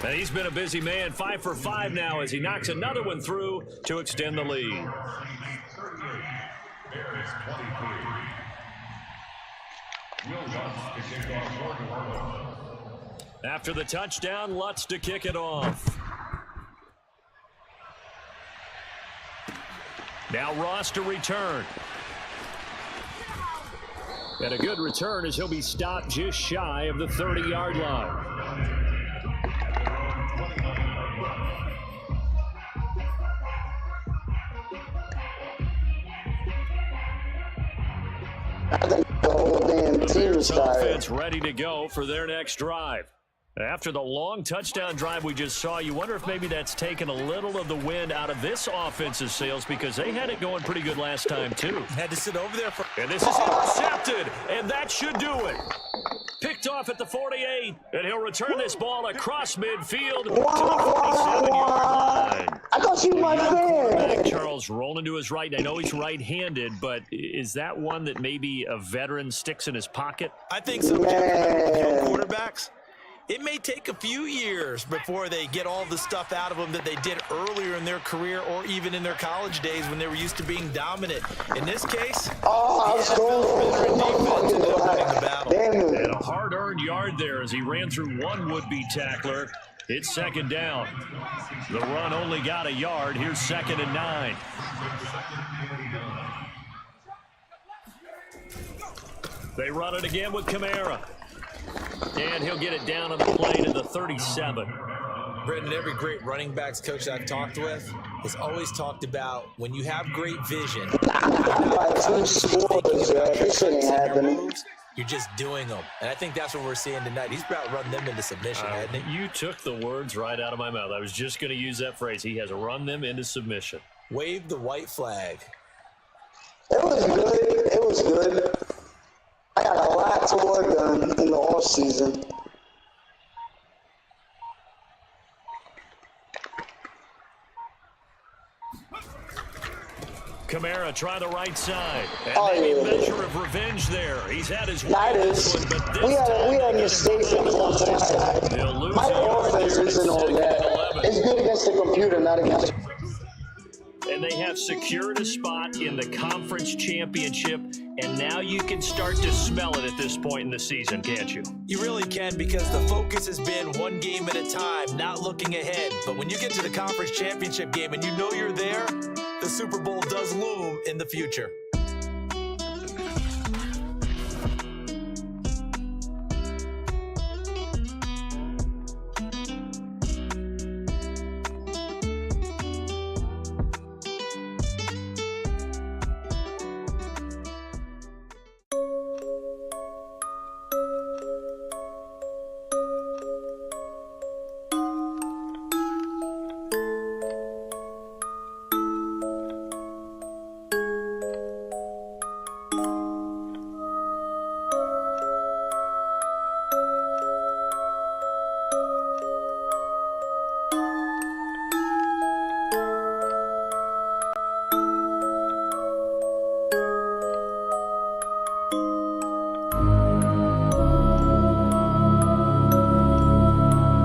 Speaker 1: And he's been a busy man, 5 for 5 now as he knocks another one through to extend the lead. After the touchdown, Lutz to kick it off. Now Ross to return. And a good return as he'll be stopped just shy of the 30-yard line.
Speaker 2: I think the whole damn team is tired.
Speaker 1: Offense ready to go for their next drive. After the long touchdown drive we just saw, you wonder if maybe that's taken a little of the wind out of this offense's sails because they had it going pretty good last time too.
Speaker 5: Had to sit over there for.
Speaker 1: And this is intercepted, and that should do it. Picked off at the 48, and he'll return this ball across midfield to the 47-yard line.
Speaker 2: I thought you were my fan.
Speaker 1: Charles rolling to his right. I know he's right-handed, but is that one that maybe a veteran sticks in his pocket?
Speaker 5: I think so. Young quarterbacks, it may take a few years before they get all the stuff out of them that they did earlier in their career or even in their college days when they were used to being dominant. In this case,
Speaker 2: I was going for
Speaker 1: and a hard-earned yard there as he ran through one would-be tackler. It's 2nd down. The run only got a yard. Here's 2nd and 9. They run it again with Kamara. And he'll get it down on the play to the 37.
Speaker 5: Brendan, every great running backs coach I've talked with has always talked about when you have great vision, you're just doing them. And I think that's what we're seeing tonight. He's about run them into submission, hasn't he?
Speaker 1: You took the words right out of my mouth. I was just going to use that phrase. He has run them into submission.
Speaker 5: Wave the white flag.
Speaker 2: It was good. It was good. I got a lot to work on in the off season.
Speaker 1: Kamara try the right side. And
Speaker 2: Oh,
Speaker 1: maybe a
Speaker 2: yeah.
Speaker 1: measure of revenge there. He's had his way
Speaker 2: That
Speaker 1: in
Speaker 2: is.
Speaker 1: this one, but this
Speaker 2: We
Speaker 1: time
Speaker 2: had
Speaker 1: they
Speaker 2: mistakes
Speaker 1: get
Speaker 2: on
Speaker 1: him
Speaker 2: both sides.
Speaker 1: They'll lose
Speaker 2: My
Speaker 1: the yard
Speaker 2: offense
Speaker 1: there in
Speaker 2: isn't all
Speaker 1: second and
Speaker 2: that.
Speaker 1: 11.
Speaker 2: It's good against the computer, not against.
Speaker 1: And they have secured a spot in the conference championship, and now you can start to smell it at this point in the season, can't you?
Speaker 5: You really can, because the focus has been one game at a time, not looking ahead. But when you get to the conference championship game and you know you're there, the Super Bowl does loom in the future.